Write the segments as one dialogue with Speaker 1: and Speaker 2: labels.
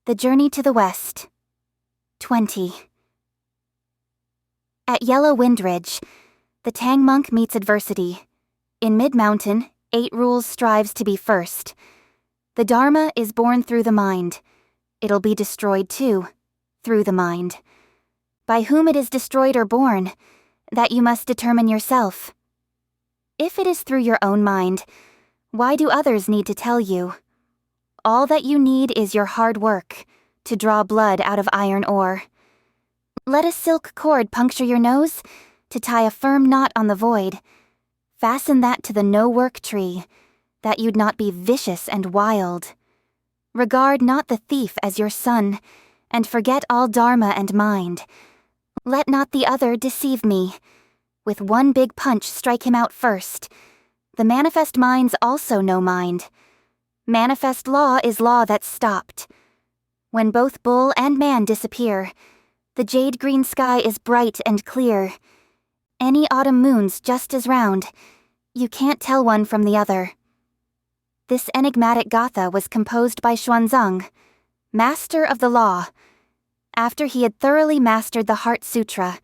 Speaker 1: The Journey to the West. 20. At Yellow Wind Ridge, the Tang monk meets adversity. In Mid-Mountain, 8 Rules strives to be first. The Dharma is born through the mind. It'll be destroyed too, through the mind. By whom it is destroyed or born, that you must determine yourself. If it is through your own mind, why do others need to tell you? All that you need is your hard work, to draw blood out of iron ore. Let a silk cord puncture your nose, to tie a firm knot on the void. Fasten that to the no-work tree, that you'd not be vicious and wild. Regard not the thief as your son, and forget all dharma and mind. Let not the other deceive me. With one big punch strike him out first. The manifest minds also know mind. Manifest law is law that's stopped. When both bull and man disappear, the jade-green sky is bright and clear. Any autumn moon's just as round. You can't tell one from the other. This enigmatic gatha was composed by Xuanzang, master of the law, after he had thoroughly mastered the Heart Sutra,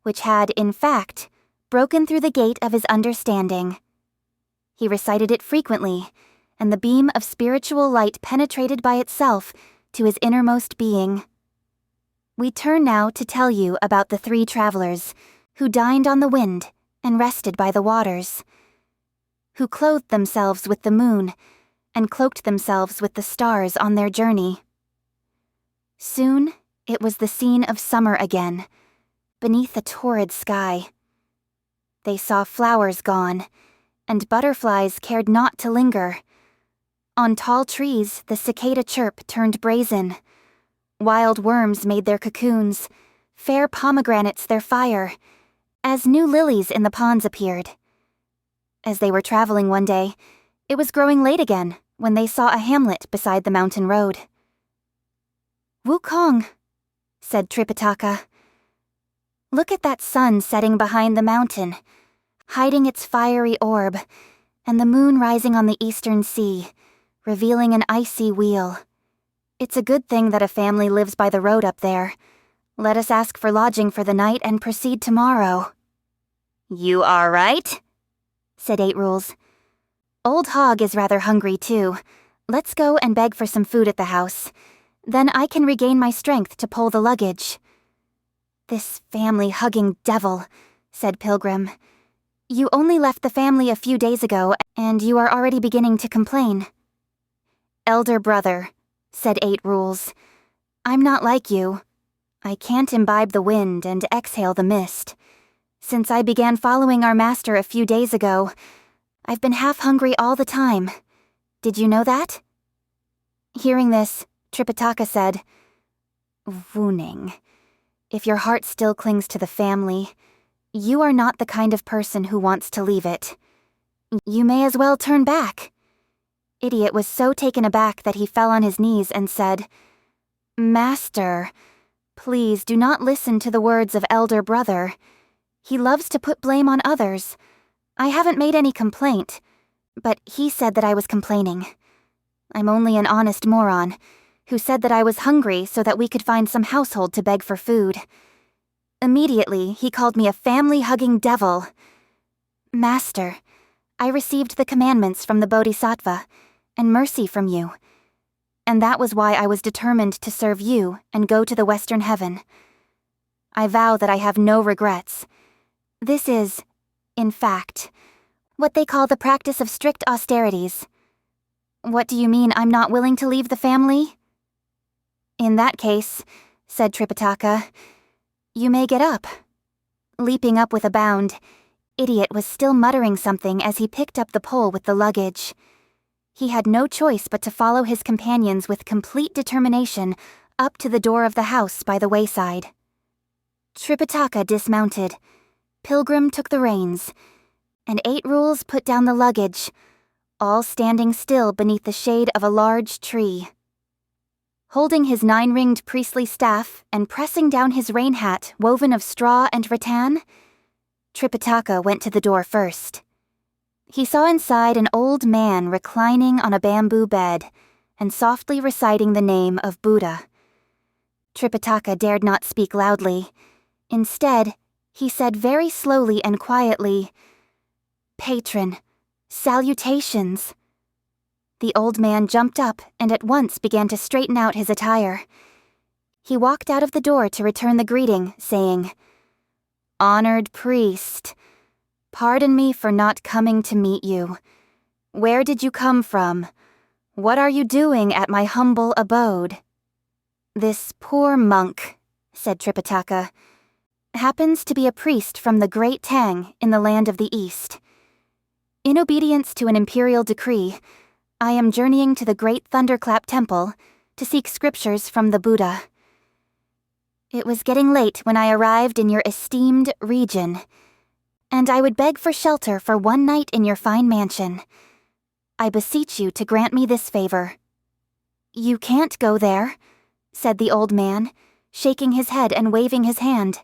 Speaker 1: which had, in fact, broken through the gate of his understanding. He recited it frequently, and the beam of spiritual light penetrated by itself to his innermost being. We turn now to tell you about the 3 travelers who dined on the wind and rested by the waters, who clothed themselves with the moon and cloaked themselves with the stars on their journey. Soon it was the scene of summer again, beneath a torrid sky. They saw flowers gone, and butterflies cared not to linger. On tall trees the cicada chirp turned brazen. Wild worms made their cocoons, fair pomegranates their fire, as new lilies in the ponds appeared. As they were traveling one day, it was growing late again when they saw a hamlet beside the mountain road. "Wukong," said Tripitaka. "Look at that sun setting behind the mountain, hiding its fiery orb, and the moon rising on the eastern sea, revealing an icy wheel. It's a good thing that a family lives by the road up there. Let us ask for lodging for the night and proceed tomorrow." "You are right," said 8 Rules. "Old Hog is rather hungry too. Let's go and beg for some food at the house. Then I can regain my strength to pull the luggage." "This family-hugging devil," said Pilgrim. "You only left the family a few days ago, and you are already beginning to complain." "Elder brother," said 8 Rules. "I'm not like you. I can't imbibe the wind and exhale the mist. Since I began following our master a few days ago, I've been half-hungry all the time. Did you know that?" Hearing this, Tripitaka said, "Wuning, if your heart still clings to the family, you are not the kind of person who wants to leave it. You may as well turn back." Idiot was so taken aback that he fell on his knees and said, "Master, please do not listen to the words of elder brother. He loves to put blame on others. I haven't made any complaint, but he said that I was complaining. I'm only an honest moron who said that I was hungry so that we could find some household to beg for food. Immediately, he called me a family-hugging devil. Master, I received the commandments from the Bodhisattva and mercy from you, and that was why I was determined to serve you and go to the Western Heaven. I vow that I have no regrets. This is, in fact, what they call the practice of strict austerities." "What do you mean I'm not willing to leave the family?" "In that case," said Tripitaka, "you may get up." Leaping up with a bound, Idiot was still muttering something as he picked up the pole with the luggage. He had no choice but to follow his companions with complete determination up to the door of the house by the wayside. Tripitaka dismounted. Pilgrim took the reins, and 8 Rules put down the luggage, all standing still beneath the shade of a large tree. Holding his 9-ringed priestly staff and pressing down his rain hat woven of straw and rattan, Tripitaka went to the door first. He saw inside an old man reclining on a bamboo bed, and softly reciting the name of Buddha. Tripitaka dared not speak loudly. Instead, he said very slowly and quietly, "Patron, salutations." The old man jumped up and at once began to straighten out his attire. He walked out of the door to return the greeting, saying, "Honored priest, pardon me for not coming to meet you. Where did you come from? What are you doing at my humble abode?" "This poor monk," said Tripitaka, "happens to be a priest from the Great Tang in the land of the East. In obedience to an imperial decree, I am journeying to the Great Thunderclap Temple to seek scriptures from the Buddha. It was getting late when I arrived in your esteemed region, and I would beg for shelter for one night in your fine mansion. I beseech you to grant me this favor." "You can't go there," said the old man, shaking his head and waving his hand.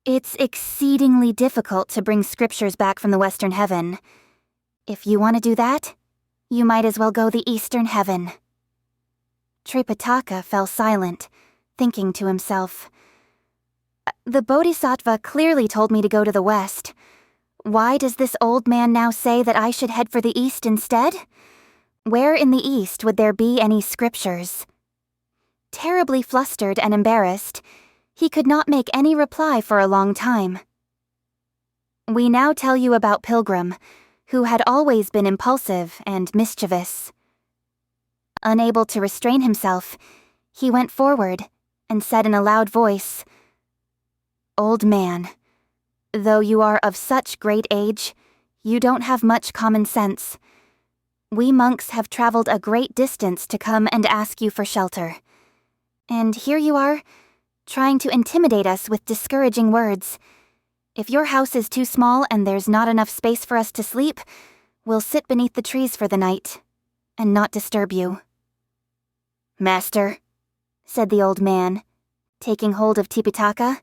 Speaker 1: "It's exceedingly difficult to bring scriptures back from the Western Heaven. If you want to do that, you might as well go the Eastern Heaven." Tripitaka fell silent, thinking to himself, "The Bodhisattva clearly told me to go to the West. Why does this old man now say that I should head for the East instead? Where in the East would there be any scriptures?" Terribly flustered and embarrassed, he could not make any reply for a long time. We now tell you about Pilgrim, who had always been impulsive and mischievous. Unable to restrain himself, he went forward and said in a loud voice, "Old man, though you are of such great age, you don't have much common sense. We monks have traveled a great distance to come and ask you for shelter. And here you are, trying to intimidate us with discouraging words. If your house is too small and there's not enough space for us to sleep, we'll sit beneath the trees for the night, and not disturb you." "Master," said the old man, taking hold of Tripitaka,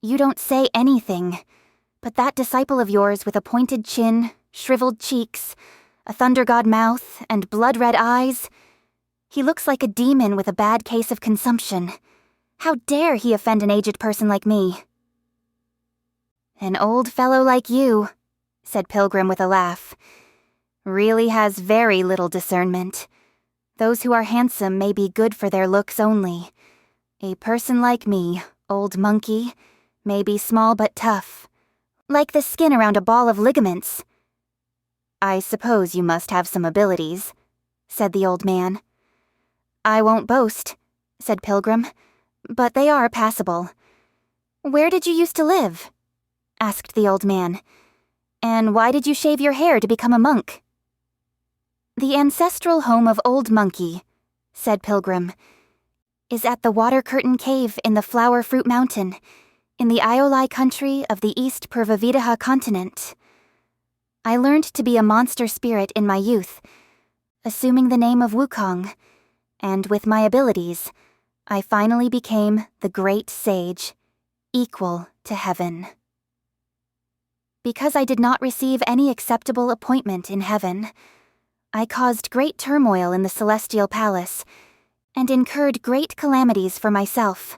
Speaker 1: "you don't say anything, but that disciple of yours with a pointed chin, shriveled cheeks, a thunder god mouth, and blood-red eyes, he looks like a demon with a bad case of consumption. How dare he offend an aged person like me?" "An old fellow like you," said Pilgrim with a laugh, "really has very little discernment. Those who are handsome may be good for their looks only. A person like me, old monkey, may be small but tough, like the skin around a ball of ligaments." "I suppose you must have some abilities," said the old man. "I won't boast," said Pilgrim, "but they are passable." "Where did you used to live?" asked the old man. "And why did you shave your hair to become a monk?" "The ancestral home of Old Monkey," said Pilgrim, "is at the Water Curtain Cave in the Flower Fruit Mountain, in the Iolai country of the East Purvavidaha continent. I learned to be a monster spirit in my youth, assuming the name of Wukong, and with my abilities, I finally became the Great Sage, equal to heaven. Because I did not receive any acceptable appointment in heaven, I caused great turmoil in the celestial palace, and incurred great calamities for myself.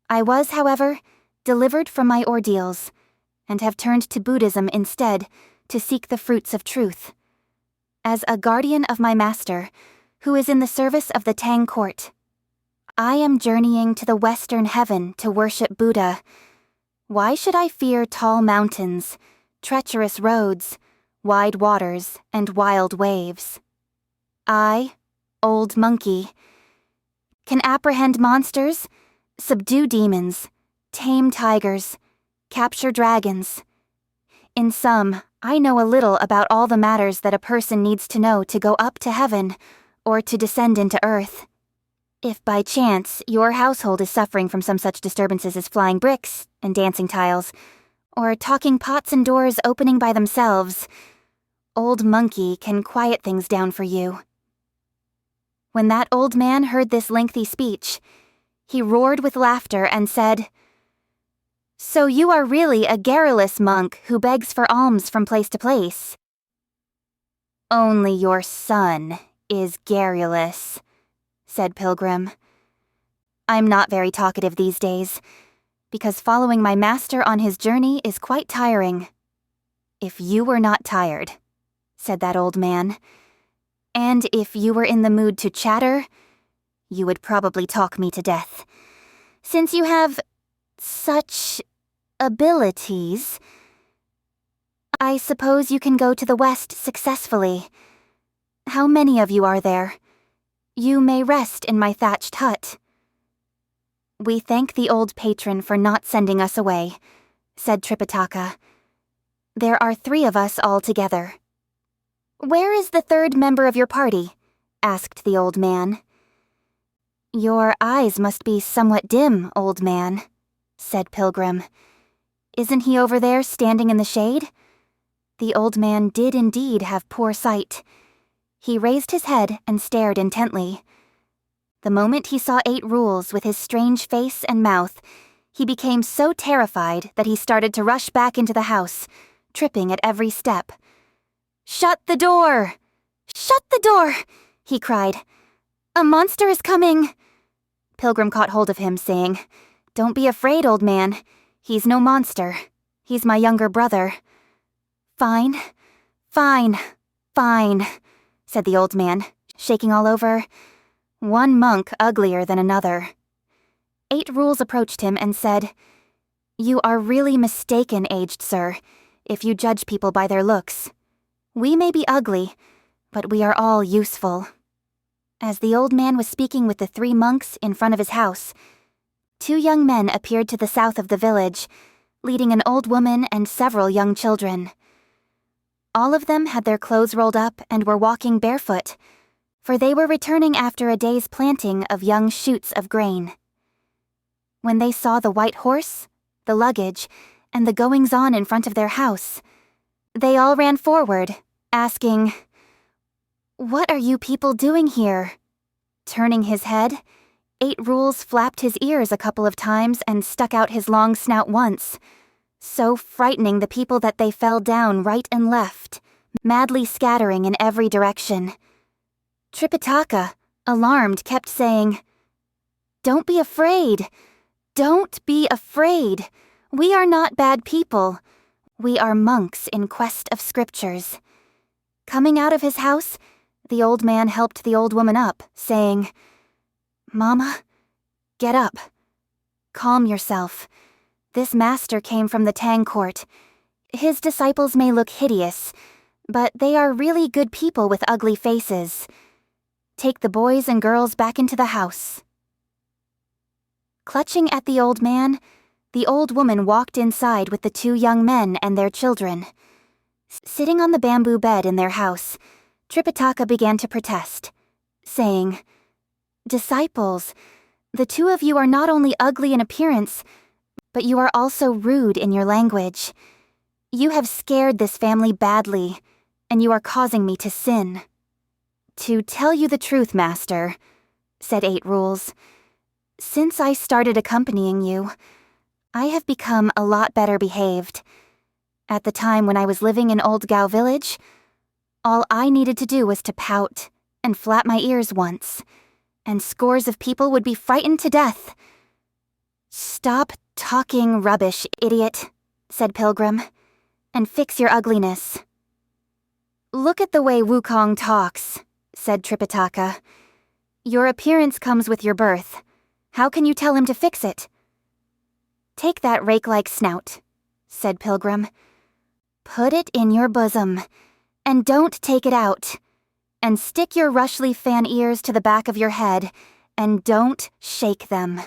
Speaker 1: I was, however, delivered from my ordeals, and have turned to Buddhism instead to seek the fruits of truth. As a guardian of my master, who is in the service of the Tang court, I am journeying to the Western Heaven to worship Buddha. Why should I fear tall mountains, treacherous roads, wide waters, and wild waves? I, Old Monkey, can apprehend monsters, subdue demons, tame tigers, capture dragons. In sum, I know a little about all the matters that a person needs to know to go up to heaven or to descend into earth. If by chance your household is suffering from some such disturbances as flying bricks and dancing tiles, or talking pots and doors opening by themselves, Old Monkey can quiet things down for you." When that old man heard this lengthy speech, he roared with laughter and said, "So you are really a garrulous monk who begs for alms from place to place?" "Only your son is garrulous," said Pilgrim. "I'm not very talkative these days, because following my master on his journey is quite tiring." "If you were not tired," said that old man, "and if you were in the mood to chatter, you would probably talk me to death. Since you have such abilities, I suppose you can go to the west successfully. How many of you are there? You may rest in my thatched hut." "We thank the old patron for not sending us away," said Tripitaka. "There are 3 of us all together." "Where is the 3rd member of your party?" asked the old man. "Your eyes must be somewhat dim, old man," said Pilgrim. "Isn't he over there standing in the shade?" The old man did indeed have poor sight. He raised his head and stared intently. The moment he saw 8 Rules with his strange face and mouth, he became so terrified that he started to rush back into the house, tripping at every step. "Shut the door! Shut the door!" he cried. "A monster is coming!" Pilgrim caught hold of him, saying, "Don't be afraid, old man. He's no monster. He's my younger brother." "Fine, fine, fine," said the old man, shaking all over. "One monk uglier than another." 8 Rules approached him and said, "You are really mistaken, aged sir, if you judge people by their looks. We may be ugly, but we are all useful." As the old man was speaking with the 3 monks in front of his house, 2 young men appeared to the south of the village, leading an old woman and several young children. All of them had their clothes rolled up and were walking barefoot, for they were returning after a day's planting of young shoots of grain. When they saw the white horse, the luggage, and the goings-on in front of their house, they all ran forward, asking, "What are you people doing here?" Turning his head, 8 Rules flapped his ears a couple of times and stuck out his long snout once, so frightening the people that they fell down right and left, madly scattering in every direction. Tripitaka, alarmed, kept saying, "Don't be afraid! Don't be afraid! We are not bad people. We are monks in quest of scriptures." Coming out of his house, the old man helped the old woman up, saying, "Mama, get up. Calm yourself. This master came from the Tang court. His disciples may look hideous, but they are really good people with ugly faces. Take the boys and girls back into the house." Clutching at the old man, the old woman walked inside with the 2 young men and their children. Sitting on the bamboo bed in their house, Tripitaka began to protest, saying, "Disciples, the 2 of you are not only ugly in appearance, but you are also rude in your language. You have scared this family badly, and you are causing me to sin." "To tell you the truth, master," said 8 Rules, "since I started accompanying you, I have become a lot better behaved. At the time when I was living in Old Gao Village, all I needed to do was to pout and flap my ears once, and scores of people would be frightened to death." "Stop talking rubbish, idiot," said Pilgrim, "and fix your ugliness." "Look at the way Wukong talks," said Tripitaka. "Your appearance comes with your birth. How can you tell him to fix it?" "Take that rake-like snout," said Pilgrim. "Put it in your bosom, and don't take it out. And stick your rush-leaf fan ears to the back of your head, and don't shake them.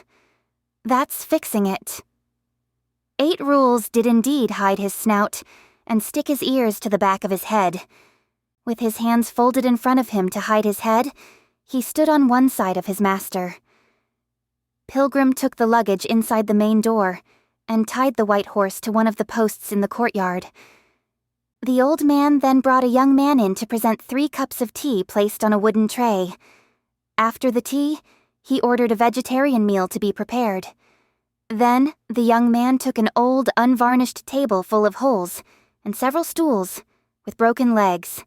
Speaker 1: That's fixing it." 8 Rules did indeed hide his snout and stick his ears to the back of his head. With his hands folded in front of him to hide his head, he stood on one side of his master. Pilgrim took the luggage inside the main door and tied the white horse to one of the posts in the courtyard. The old man then brought a young man in to present 3 cups of tea placed on a wooden tray. After the tea, he ordered a vegetarian meal to be prepared. Then, the young man took an old, unvarnished table full of holes and several stools with broken legs.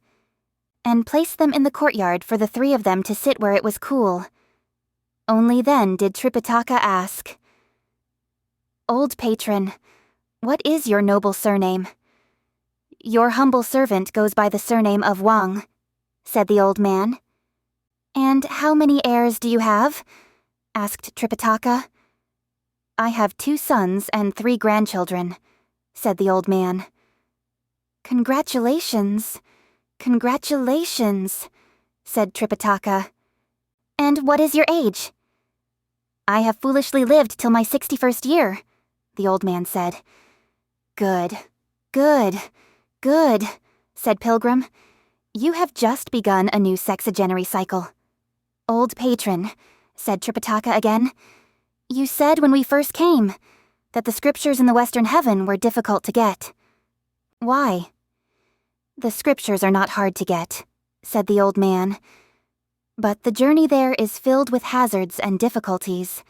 Speaker 1: and placed them in the courtyard for the three of them to sit where it was cool. Only then did Tripitaka ask, "Old patron, what is your noble surname?" "Your humble servant goes by the surname of Wang," said the old man. "And how many heirs do you have?" asked Tripitaka. "I have 2 sons and 3 grandchildren," said the old man. "Congratulations, congratulations," said Tripitaka. "And what is your age?" "I have foolishly lived till my 61st year," the old man said. "Good, good, good," said Pilgrim. "You have just begun a new sexagenary cycle." "Old patron," said Tripitaka again, "you said when we first came that the scriptures in the Western Heaven were difficult to get. Why?" "The scriptures are not hard to get," said the old man. "But the journey there is filled with hazards and difficulties.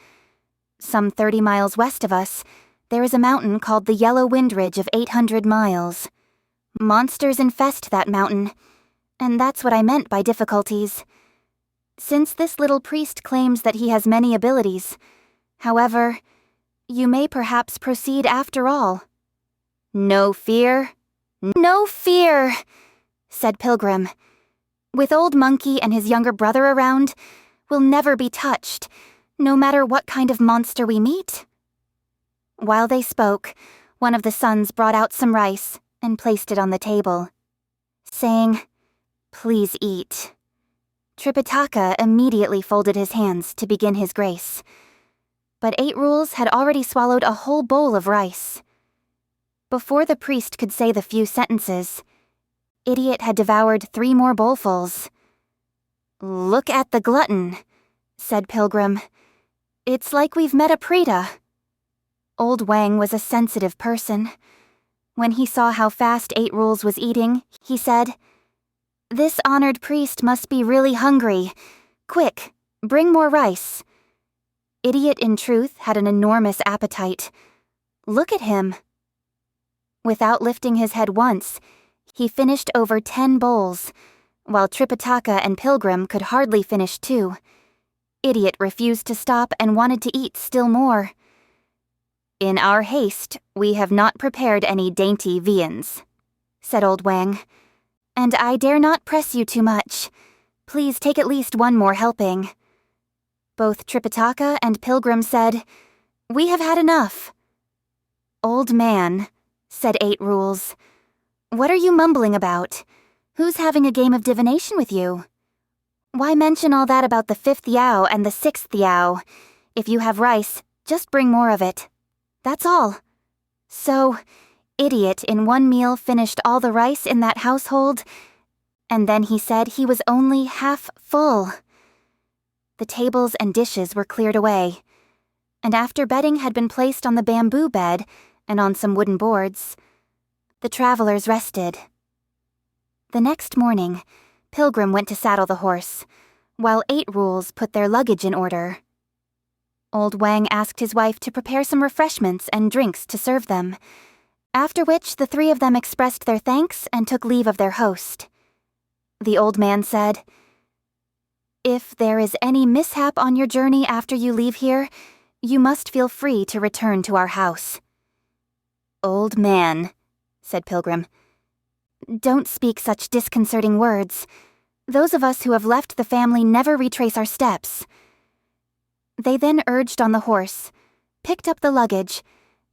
Speaker 1: Some 30 miles west of us, there is a mountain called the Yellow Wind Ridge of 800 miles. Monsters infest that mountain, and that's what I meant by difficulties. Since this little priest claims that he has many abilities, however, you may perhaps proceed after all." "No fear, no fear," said Pilgrim. "With Old Monkey and his younger brother around, we'll never be touched, no matter what kind of monster we meet." While they spoke, one of the sons brought out some rice and placed it on the table, saying, "Please eat." Tripitaka immediately folded his hands to begin his grace. But 8 Rules had already swallowed a whole bowl of rice. Before the priest could say the few sentences, Idiot had devoured 3 more bowlfuls. "Look at the glutton," said Pilgrim. "It's like we've met a Preta." Old Wang was a sensitive person. When he saw how fast 8 Rules was eating, he said, "This honored priest must be really hungry. Quick, bring more rice." Idiot, in truth, had an enormous appetite. Look at him. Without lifting his head once, he finished over 10 bowls, while Tripitaka and Pilgrim could hardly finish 2. Idiot refused to stop and wanted to eat still more. "In our haste, we have not prepared any dainty viands," said Old Wang. "And I dare not press you too much. Please take at least 1 more helping." Both Tripitaka and Pilgrim said, "We have had enough." "Old man," said 8 Rules, "what are you mumbling about? Who's having a game of divination with you? Why mention all that about the 5th Yao and the 6th Yao? If you have rice, just bring more of it. That's all." So, Idiot in 1 meal finished all the rice in that household, and then he said he was only half full. The tables and dishes were cleared away, and after bedding had been placed on the bamboo bed and on some wooden boards, the travelers rested. The next morning, Pilgrim went to saddle the horse, while 8 Rules put their luggage in order. Old Wang asked his wife to prepare some refreshments and drinks to serve them, after which the 3 of them expressed their thanks and took leave of their host. The old man said, "If there is any mishap on your journey after you leave here, you must feel free to return to our house." "Old man," said Pilgrim, "don't speak such disconcerting words. Those of us who have left the family never retrace our steps." They then urged on the horse, picked up the luggage,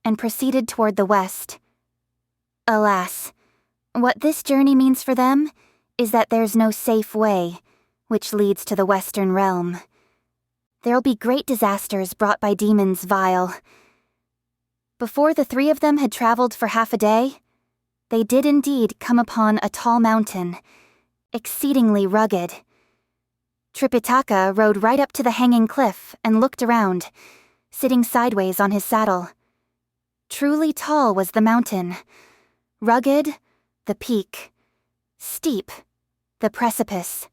Speaker 1: and proceeded toward the west. Alas, what this journey means for them is that there's no safe way, which leads to the Western realm. There'll be great disasters brought by demons vile. Before the 3 of them had traveled for half a day, they did indeed come upon a tall mountain, exceedingly rugged. Tripitaka rode right up to the hanging cliff and looked around, sitting sideways on his saddle. Truly tall was the mountain. Rugged, the peak. Steep, the precipice.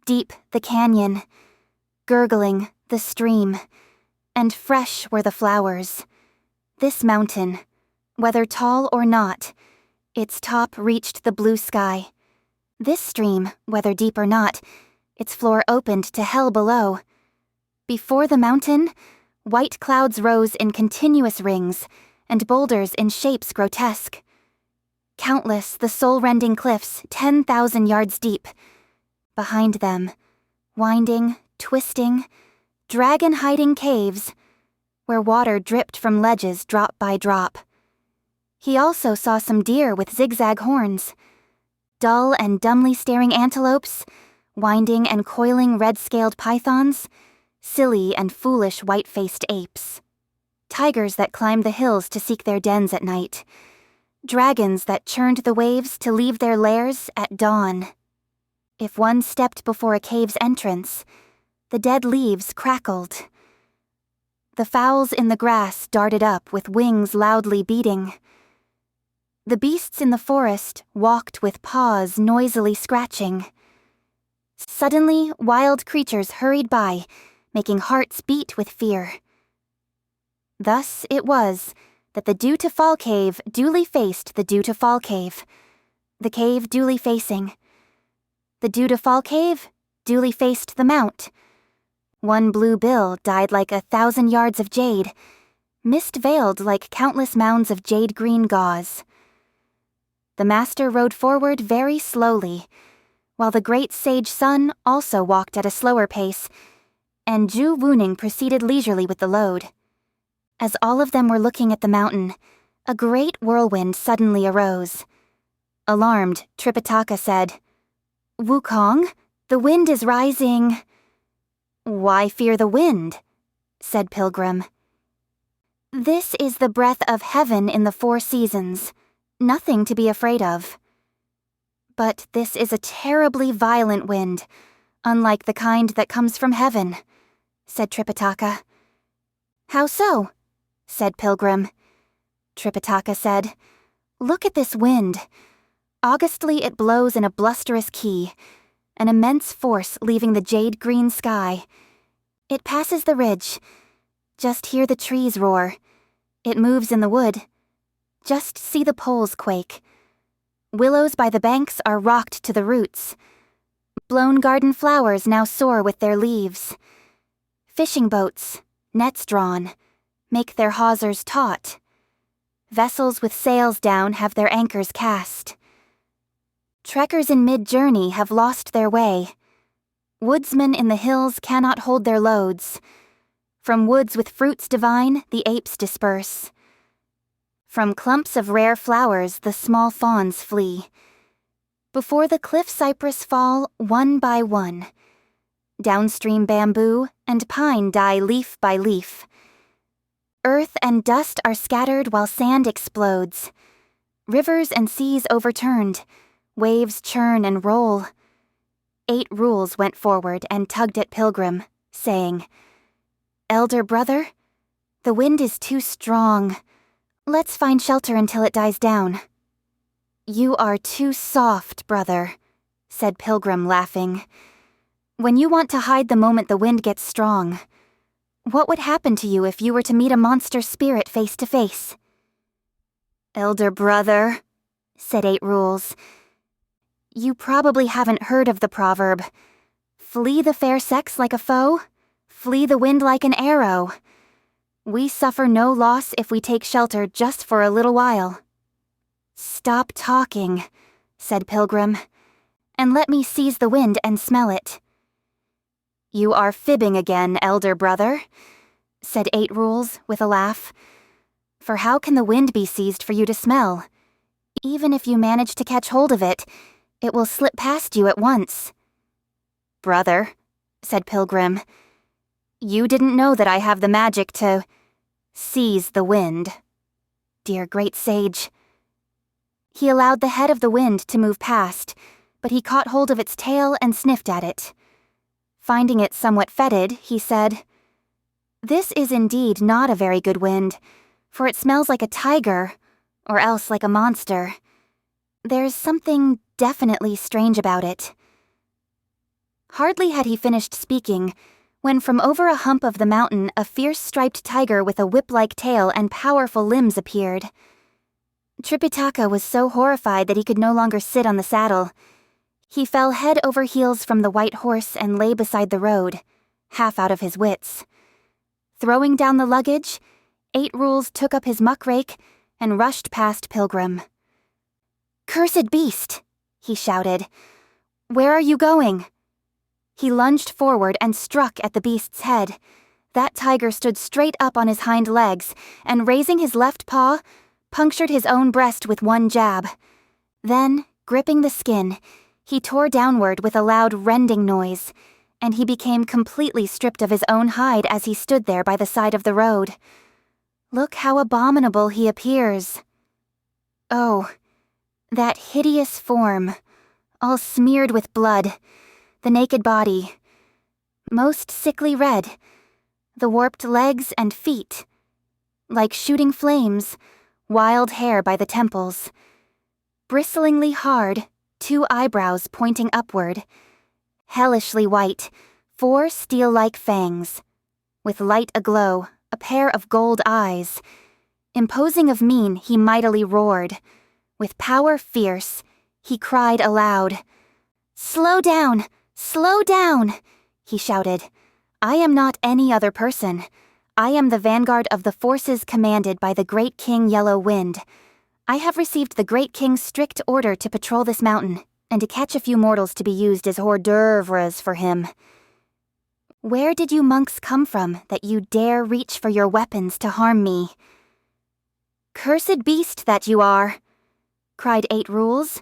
Speaker 1: Deep, the canyon. Gurgling, the stream. And fresh were the flowers. This mountain, whether tall or not, its top reached the blue sky, This stream, whether deep or not, its floor opened to hell below. Before the mountain, white clouds rose in continuous rings, and boulders in shapes grotesque. Countless the soul-rending cliffs, 10,000 yards deep. Behind them, winding, twisting, dragon-hiding caves, where water dripped from ledges drop by drop. He also saw some deer with zigzag horns, dull and dumbly staring antelopes, winding and coiling red-scaled pythons, silly and foolish white-faced apes, tigers that climbed the hills to seek their dens at night, dragons that churned the waves to leave their lairs at dawn. If one stepped before a cave's entrance, the dead leaves crackled. The fowls in the grass darted up with wings loudly beating. The beasts in the forest walked with paws noisily scratching. Suddenly, wild creatures hurried by, making hearts beat with fear. Thus it was that the dew-to-fall cave duly faced the dew-to-fall cave, the cave duly facing. The dew-to-fall cave duly faced the mount. One blue bill died like 1,000 yards of jade, mist-veiled like countless mounds of jade-green gauze. The master rode forward very slowly, while the great sage sun also walked at a slower pace, and Ju Wuning proceeded leisurely with the load. As all of them were looking at the mountain, a great whirlwind suddenly arose. Alarmed, Tripitaka said, "Wukong, the wind is rising." "Why fear the wind?" said Pilgrim. "This is the breath of heaven in the 4 seasons, nothing to be afraid of. But this is a terribly violent wind, unlike the kind that comes from heaven," said Tripitaka. "How so?" said Pilgrim. Tripitaka said, "Look at this wind. Augustly it blows in a blusterous key, an immense force leaving the jade-green sky. It passes the ridge. Just hear the trees roar. It moves in the wood. Just see the poles quake. Willows by the banks are rocked to the roots. Blown garden flowers now soar with their leaves. Fishing boats, nets drawn, make their hawsers taut. Vessels with sails down have their anchors cast. Trekkers in mid-journey have lost their way. Woodsmen in the hills cannot hold their loads. From woods with fruits divine, the apes disperse. From clumps of rare flowers, the small fawns flee. Before the cliff cypress fall, one by one. Downstream bamboo and pine die leaf by leaf. Earth and dust are scattered while sand explodes. Rivers and seas overturned. Waves churn and roll. 8 rules went forward and tugged at Pilgrim, saying, "Elder brother, the wind is too strong. Let's find shelter until it dies down." "You are too soft, brother," said Pilgrim, laughing. "When you want to hide the moment the wind gets strong, what would happen to you if you were to meet a monster spirit face to face?" "Elder brother," said 8 rules, "you probably haven't heard of the proverb, 'Flee the fair sex like a foe, flee the wind like an arrow.' We suffer no loss if we take shelter just for a little while." "Stop talking," said Pilgrim, "and let me seize the wind and smell it." "You are fibbing again, elder brother," said 8 rules with a laugh. "For how can the wind be seized for you to smell? Even if you manage to catch hold of it, it will slip past you at once." "Brother," said Pilgrim, "you didn't know that I have the magic to seize the wind. Dear great sage." He allowed the head of the wind to move past, but he caught hold of its tail and sniffed at it. Finding it somewhat fetid, he said, "This is indeed not a very good wind, for it smells like a tiger, or else like a monster. There's something definitely strange about it." Hardly had he finished speaking, when from over a hump of the mountain a fierce striped tiger with a whip-like tail and powerful limbs appeared. Tripitaka was so horrified that he could no longer sit on the saddle. He fell head over heels from the white horse and lay beside the road, half out of his wits. Throwing down the luggage, 8 Rules took up his muckrake and rushed past Pilgrim. "Cursed beast!" he shouted. "Where are you going?" He lunged forward and struck at the beast's head. That tiger stood straight up on his hind legs and, raising his left paw, punctured his own breast with one jab. Then, gripping the skin, he tore downward with a loud rending noise, and he became completely stripped of his own hide as he stood there by the side of the road. Look how abominable he appears. Oh, that hideous form, all smeared with blood, the naked body, most sickly red, the warped legs and feet, like shooting flames, wild hair by the temples, bristlingly hard, 2 eyebrows pointing upward, hellishly white, 4 steel-like fangs, with light aglow, a pair of gold eyes. Imposing of mien, he mightily roared. With power fierce, he cried aloud. "Slow down! Slow down!" he shouted. "I am not any other person. I am the vanguard of the forces commanded by the Great King Yellow Wind. I have received the Great King's strict order to patrol this mountain, and to catch a few mortals to be used as hors d'oeuvres for him. Where did you monks come from that you dare reach for your weapons to harm me?" "Cursed beast that you are!" cried 8 Rules.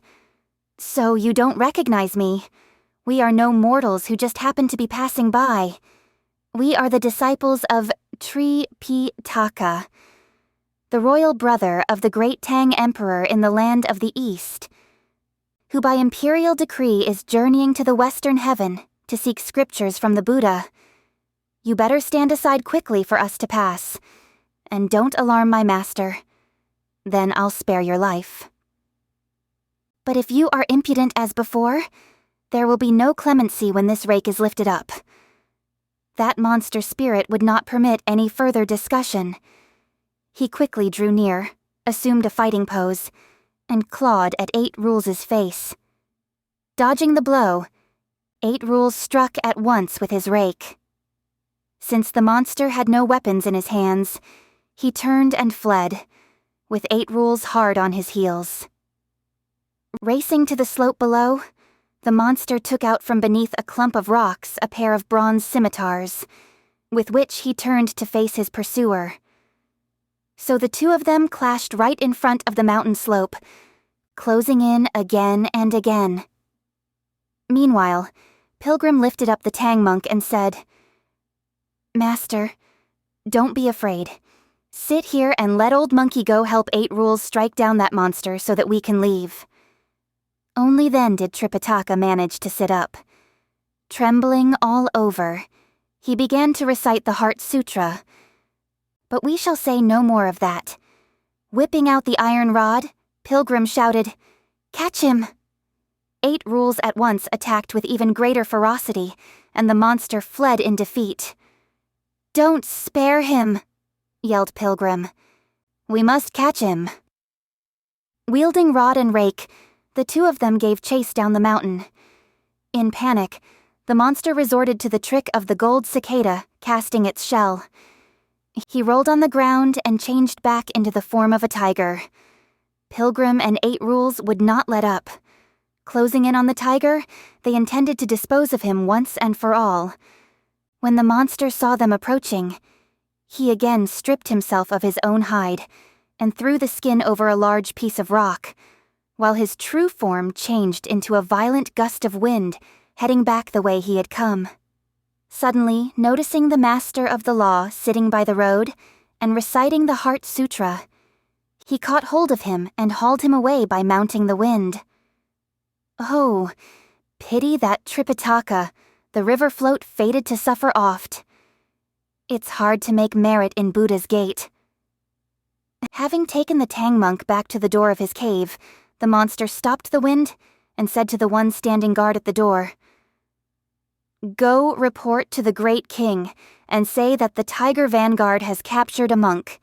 Speaker 1: "So you don't recognize me. We are no mortals who just happen to be passing by. We are the disciples of Tripitaka, the royal brother of the great Tang Emperor in the land of the East, who by imperial decree is journeying to the Western Heaven to seek scriptures from the Buddha. You better stand aside quickly for us to pass, and don't alarm my master. Then I'll spare your life. But if you are impudent as before, there will be no clemency when this rake is lifted up." That monster spirit would not permit any further discussion. He quickly drew near, assumed a fighting pose, and clawed at 8 Rules' face. Dodging the blow, 8 Rules struck at once with his rake. Since the monster had no weapons in his hands, he turned and fled, with 8 Rules hard on his heels. Racing to the slope below, the monster took out from beneath a clump of rocks a pair of bronze scimitars, with which he turned to face his pursuer. So the 2 of them clashed right in front of the mountain slope, closing in again and again. Meanwhile, Pilgrim lifted up the Tang monk and said, "Master, don't be afraid. Sit here and let old monkey go help 8 Rules strike down that monster so that we can leave." Only then did Tripitaka manage to sit up. Trembling all over, he began to recite the Heart Sutra. But we shall say no more of that. Whipping out the iron rod, Pilgrim shouted, "Catch him!" 8 Rules at once attacked with even greater ferocity, and the monster fled in defeat. "Don't spare him!" yelled Pilgrim. "We must catch him." Wielding rod and rake, the 2 of them gave chase down the mountain. In panic, the monster resorted to the trick of the gold cicada casting its shell. He rolled on the ground and changed back into the form of a tiger. Pilgrim and 8 Rules would not let up. Closing in on the tiger, they intended to dispose of him once and for all. When the monster saw them approaching, he again stripped himself of his own hide and threw the skin over a large piece of rock, while his true form changed into a violent gust of wind, heading back the way he had come. Suddenly, noticing the master of the law sitting by the road and reciting the Heart Sutra, he caught hold of him and hauled him away by mounting the wind. Oh, pity that Tripitaka, the river float fated to suffer oft. It's hard to make merit in Buddha's gate. Having taken the Tang monk back to the door of his cave, the monster stopped the wind and said to the one standing guard at the door, "Go report to the Great King and say that the Tiger Vanguard has captured a monk.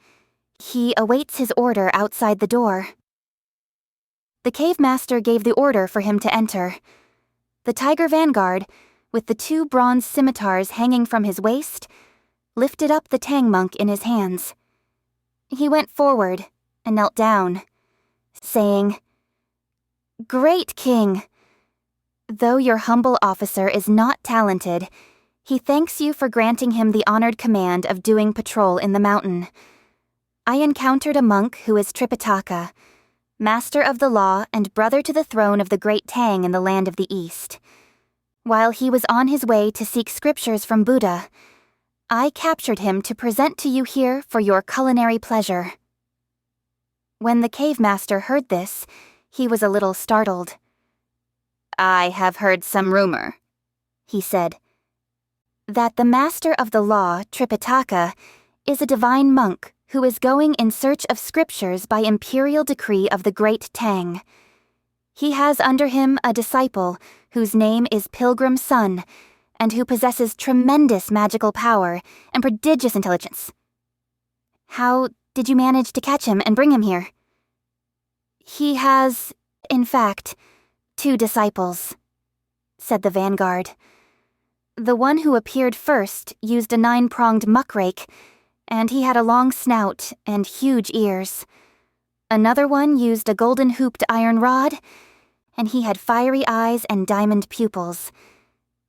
Speaker 1: He awaits his order outside the door." The cave master gave the order for him to enter. The tiger vanguard, with the 2 bronze scimitars hanging from his waist, lifted up the Tang monk in his hands. He went forward and knelt down, saying, "Great king, though your humble officer is not talented, he thanks you for granting him the honored command of doing patrol in the mountain. I encountered a monk who is Tripitaka, master of the law and brother to the throne of the great Tang in the land of the East. While he was on his way to seek scriptures from Buddha, I captured him to present to you here for your culinary pleasure." When the cave master heard this, he was a little startled. "I have heard some rumor," he said, "that the master of the law, Tripitaka, is a divine monk who is going in search of scriptures by imperial decree of the great Tang. He has under him a disciple whose name is Pilgrim Sun, and who possesses tremendous magical power and prodigious intelligence. How did you manage to catch him and bring him here?" "He has, in fact, 2 disciples," said the vanguard. "The one who appeared first used a 9-pronged muckrake, and he had a long snout and huge ears. Another one used a golden-hooped iron rod, and he had fiery eyes and diamond pupils.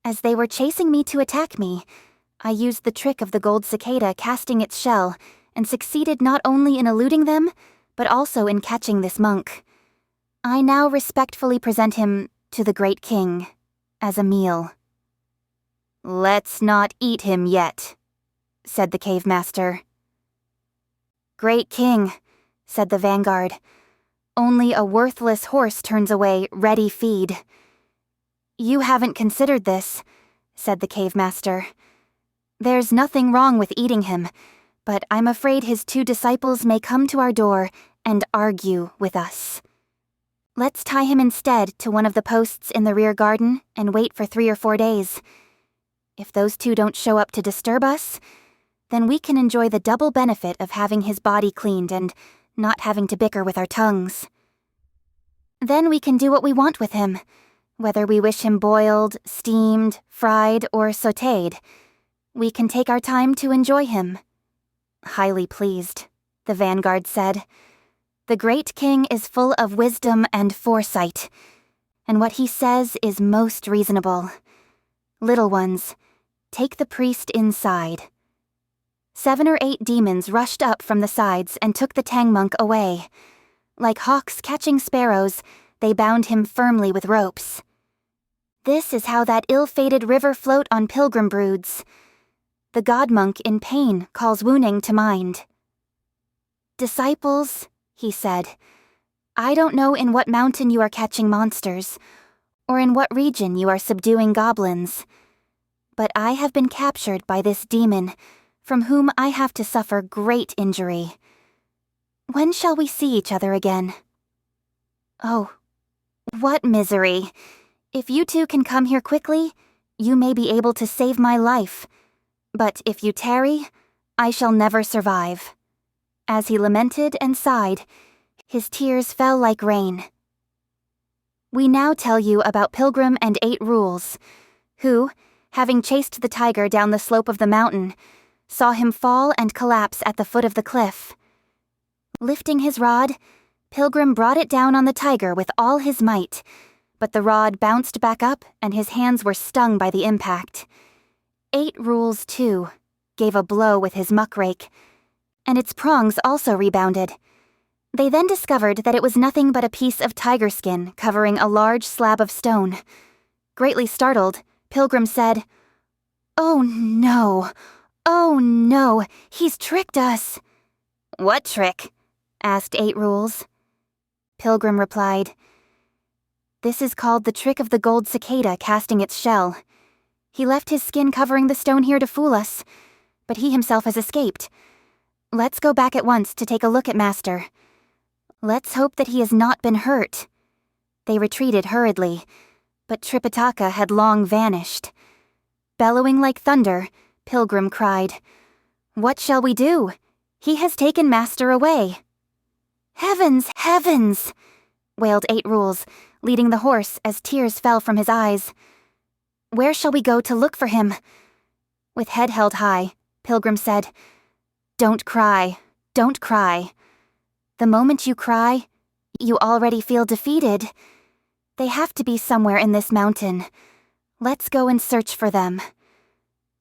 Speaker 1: As they were chasing me to attack me, I used the trick of the gold cicada casting its shell and succeeded not only in eluding them, but also in catching this monk. I now respectfully present him to the great king as a meal." "Let's not eat him yet," said the cave master. "Great king," said the vanguard, "only a worthless horse turns away ready feed." "You haven't considered this," said the cave master. "There's nothing wrong with eating him, but I'm afraid his 2 disciples may come to our door and argue with us. Let's tie him instead to one of the posts in the rear garden and wait for 3 or 4 days. If those 2 don't show up to disturb us, then we can enjoy the double benefit of having his body cleaned and not having to bicker with our tongues. Then we can do what we want with him, whether we wish him boiled, steamed, fried, or sautéed. We can take our time to enjoy him." "Highly pleased," the vanguard said. "The great king is full of wisdom and foresight, and what he says is most reasonable. Little ones, take the priest inside." 7 or 8 demons rushed up from the sides and took the Tang monk away. Like hawks catching sparrows, they bound him firmly with ropes. This is how that ill-fated river float on pilgrim broods. The god monk in pain calls Wukong to mind. "Disciples," he said, "I don't know in what mountain you are catching monsters, or in what region you are subduing goblins. But I have been captured by this demon, from whom I have to suffer great injury. When shall we see each other again?" "Oh, what misery! If you 2 can come here quickly, you may be able to save my life. But if you tarry, I shall never survive." As he lamented and sighed, his tears fell like rain. We now tell you about Pilgrim and 8 Rules, who, having chased the tiger down the slope of the mountain, saw him fall and collapse at the foot of the cliff. Lifting his rod, Pilgrim brought it down on the tiger with all his might, but the rod bounced back up and his hands were stung by the impact. 8 Rules, too, gave a blow with his muckrake, and its prongs also rebounded. They then discovered that it was nothing but a piece of tiger skin covering a large slab of stone. Greatly startled, Pilgrim said, "Oh no! Oh no! He's tricked us!" "What trick?" asked 8 Rules. Pilgrim replied, "This is called the trick of the gold cicada casting its shell. He left his skin covering the stone here to fool us, but he himself has escaped. Let's go back at once to take a look at Master. Let's hope that he has not been hurt." They retreated hurriedly, but Tripitaka had long vanished. Bellowing like thunder, Pilgrim cried, "What shall we do? He has taken Master away." "Heavens, heavens!" wailed 8 Rules, leading the horse as tears fell from his eyes. "Where shall we go to look for him?" With head held high, Pilgrim said, "Don't cry, don't cry. The moment you cry, you already feel defeated. They have to be somewhere in this mountain. Let's go and search for them."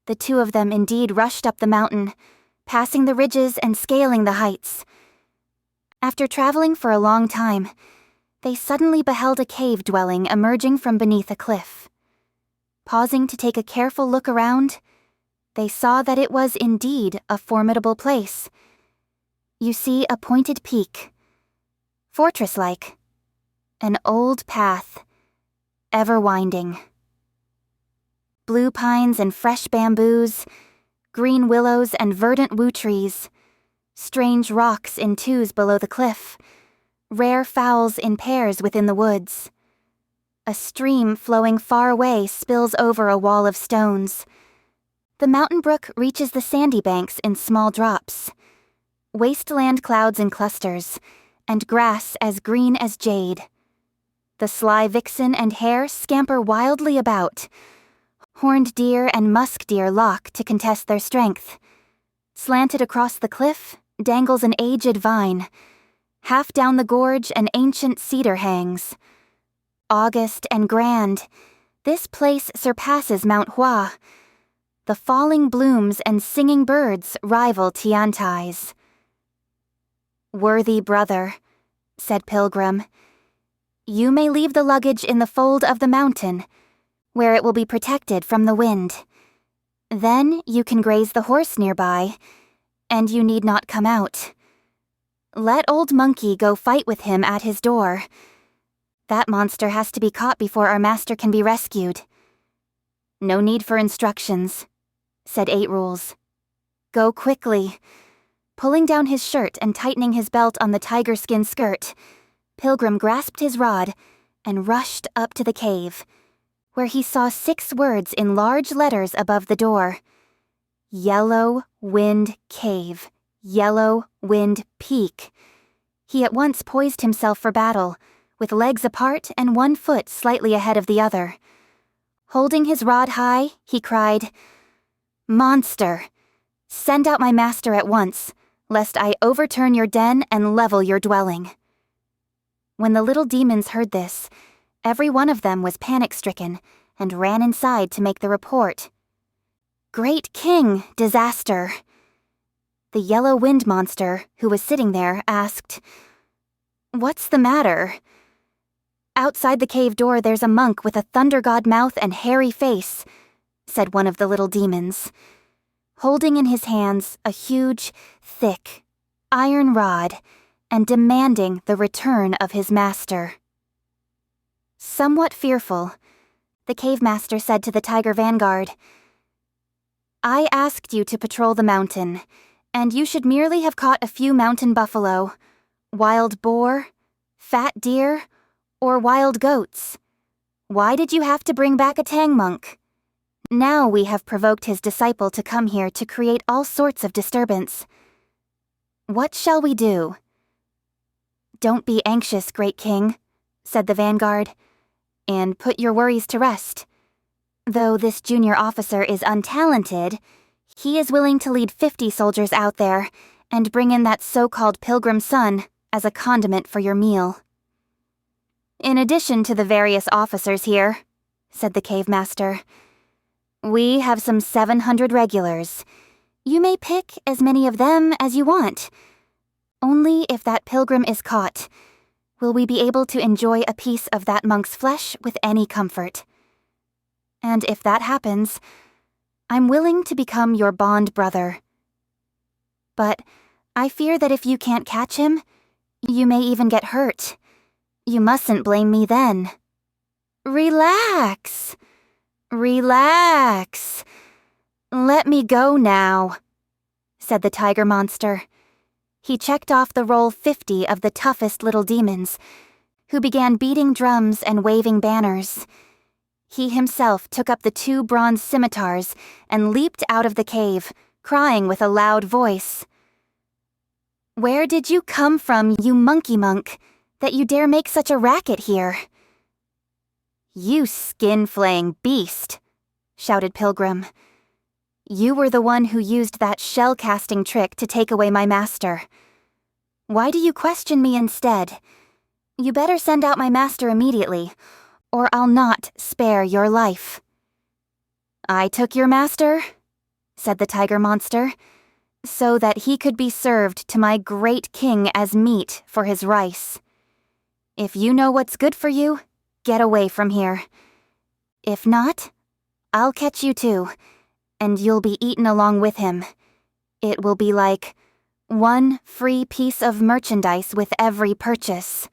Speaker 1: The two of them indeed rushed up the mountain, passing the ridges and scaling the heights. After traveling for a long time, they suddenly beheld a cave dwelling emerging from beneath a cliff. Pausing to take a careful look around, they saw that it was indeed a formidable place. You see a pointed peak, fortress-like, an old path, ever winding. Blue pines and fresh bamboos, green willows and verdant wu trees, strange rocks in twos below the cliff, rare fowls in pairs within the woods. A stream flowing far away spills over a wall of stones. The mountain brook reaches the sandy banks in small drops. Wasteland clouds in clusters, and grass as green as jade. The sly vixen and hare scamper wildly about. Horned deer and musk deer lock to contest their strength. Slanted across the cliff dangles an aged vine. Half down the gorge an ancient cedar hangs. August and grand, this place surpasses Mount Hua. The falling blooms and singing birds rival Tiantai's. "Worthy brother," said Pilgrim, "you may leave the luggage in the fold of the mountain, where it will be protected from the wind. Then you can graze the horse nearby, and you need not come out. Let Old Monkey go fight with him at his door. That monster has to be caught before our master can be rescued." "No need for instructions," said 8 Rules. "Go quickly." Pulling down his shirt and tightening his belt on the tiger skin skirt, Pilgrim grasped his rod and rushed up to the cave, where he saw 6 words in large letters above the door. Yellow Wind Cave, Yellow Wind Peak. He at once poised himself for battle, with legs apart and one foot slightly ahead of the other. Holding his rod high, he cried, "Monster! Send out my master at once, lest I overturn your den and level your dwelling." When the little demons heard this, every one of them was panic-stricken and ran inside to make the report. "Great King, disaster!" The yellow wind monster, who was sitting there, asked, "What's the matter?" "Outside the cave door there's a monk with a thunder god mouth and hairy face," said one of the little demons, holding in his hands a huge, thick, iron rod and demanding the return of his master. Somewhat fearful, the cave master said to the tiger vanguard, "I asked you to patrol the mountain, and you should merely have caught a few mountain buffalo, wild boar, fat deer, or wild goats. Why did you have to bring back a tang monk? Now we have provoked his disciple to come here to create all sorts of disturbance. What shall we do?" "Don't be anxious, Great King," said the vanguard, "and put your worries to rest. Though this junior officer is untalented, he is willing to lead 50 soldiers out there and bring in that so-called Pilgrim son as a condiment for your meal." "In addition to the various officers here," said the cave master, "we have some 700 regulars. You may pick as many of them as you want. Only if that pilgrim is caught, will we be able to enjoy a piece of that monk's flesh with any comfort. And if that happens, I'm willing to become your bond brother. But I fear that if you can't catch him, you may even get hurt. You mustn't blame me then." "Relax! Relax! Let me go now," said the tiger monster. He checked off the roll 50 of the toughest little demons, who began beating drums and waving banners. He himself took up the 2 bronze scimitars and leaped out of the cave, crying with a loud voice, "Where did you come from, you monkey monk, that you dare make such a racket here? "You skin-flaying beast," shouted Pilgrim. "You were the one who used that shell-casting trick to take away my master. Why do you question me instead? You better send out my master immediately, or I'll not spare your life." "I took your master," said the tiger monster, "so that he could be served to my great king as meat for his rice. If you know what's good for you, get away from here. If not, I'll catch you too, and you'll be eaten along with him. It will be like one free piece of merchandise with every purchase."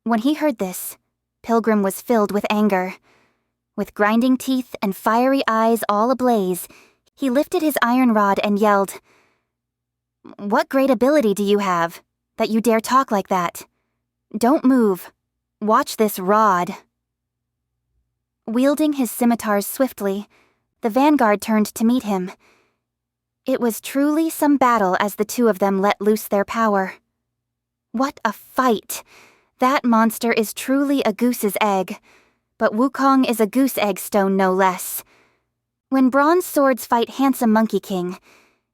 Speaker 1: When he heard this, Pilgrim was filled with anger. With grinding teeth and fiery eyes all ablaze, he lifted his iron rod and yelled, "What great ability do you have, that you dare talk like that? Don't move. Watch this rod." Wielding his scimitars swiftly, the vanguard turned to meet him. It was truly some battle as the two of them let loose their power. What a fight! That monster is truly a goose's egg, but Wukong is a goose egg stone no less. When bronze swords fight handsome Monkey King,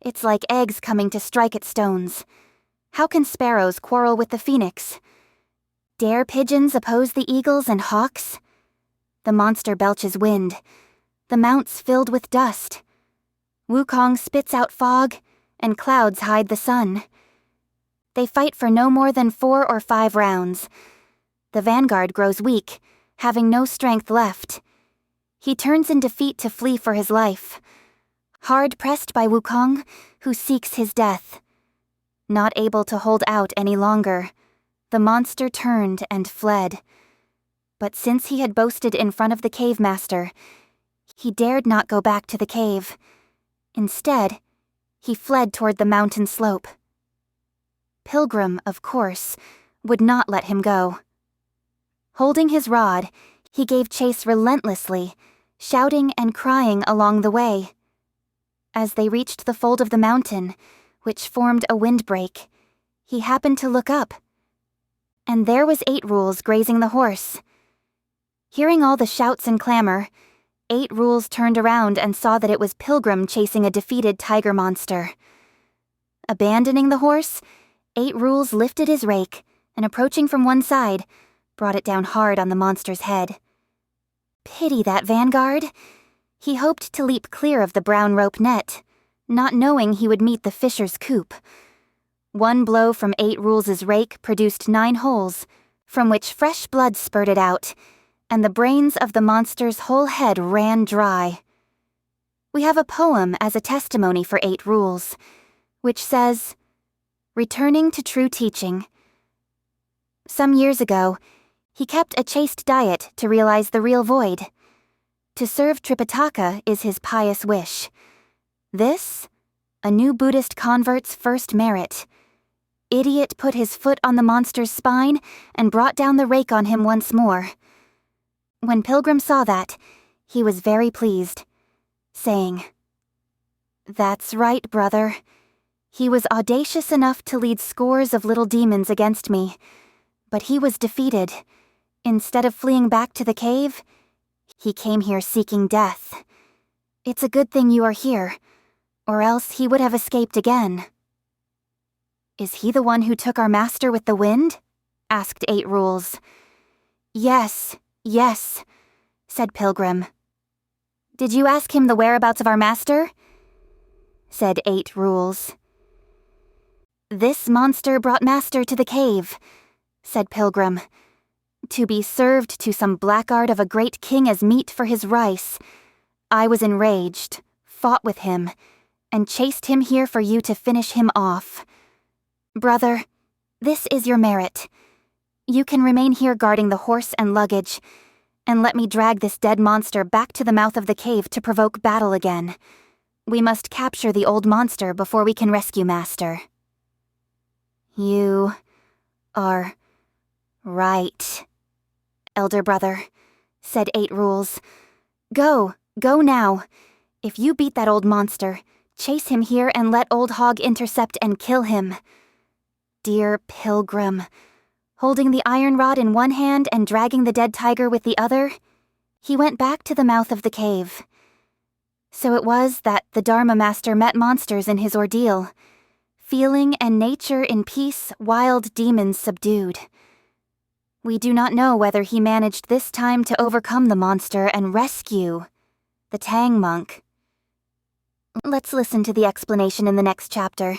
Speaker 1: it's like eggs coming to strike at stones. How can sparrows quarrel with the phoenix? Dare pigeons oppose the eagles and hawks? The monster belches wind, the mounts filled with dust. Wukong spits out fog, and clouds hide the sun. They fight for no more than 4 or 5 rounds. The vanguard grows weak, having no strength left. He turns in defeat to flee for his life, hard pressed by Wukong, who seeks his death. Not able to hold out any longer, the monster turned and fled. But since he had boasted in front of the cave master, he dared not go back to the cave. Instead, he fled toward the mountain slope. Pilgrim, of course, would not let him go. Holding his rod, he gave chase relentlessly, shouting and crying along the way. As they reached the fold of the mountain, which formed a windbreak, he happened to look up. And there was 8 Rules grazing the horse. Hearing all the shouts and clamor, 8 Rules turned around and saw that it was Pilgrim chasing a defeated tiger monster. Abandoning the horse, 8 Rules lifted his rake and, approaching from one side, brought it down hard on the monster's head. Pity that vanguard. He hoped to leap clear of the brown rope net, not knowing he would meet the fisher's coop. One blow from 8 Rules' rake produced 9 holes, from which fresh blood spurted out, and the brains of the monster's whole head ran dry. We have a poem as a testimony for 8 Rules, which says, "Returning to true teaching. Some years ago, he kept a chaste diet to realize the real void. To serve Tripitaka is his pious wish. This, a new Buddhist convert's first merit. Idiot put his foot on the monster's spine and brought down the rake on him once more. When Pilgrim saw that, he was very pleased, saying, 'That's right, brother. He was audacious enough to lead scores of little demons against me, but he was defeated. Instead of fleeing back to the cave, he came here seeking death. It's a good thing you are here, or else he would have escaped again.'" "Is he the one who took our master with the wind?" asked 8 Rules. Yes, said Pilgrim. "Did you ask him the whereabouts of our master?" said 8 Rules. "This monster brought master to the cave," said Pilgrim, "to be served to some blackguard of a great king as meat for his rice. I was enraged, fought with him, and chased him here for you to finish him off. Brother, this is your merit. You can remain here guarding the horse and luggage, and let me drag this dead monster back to the mouth of the cave to provoke battle again. We must capture the old monster before we can rescue Master." "You are right, elder brother," said 8 Rules. Go now. If you beat that old monster, chase him here and let Old Hog intercept and kill him." Dear Pilgrim, holding the iron rod in one hand and dragging the dead tiger with the other, he went back to the mouth of the cave. So it was that the Dharma Master met monsters in his ordeal. Feeling and nature in peace, wild demons subdued. We do not know whether he managed this time to overcome the monster and rescue the Tang monk. Let's listen to the explanation in the next chapter.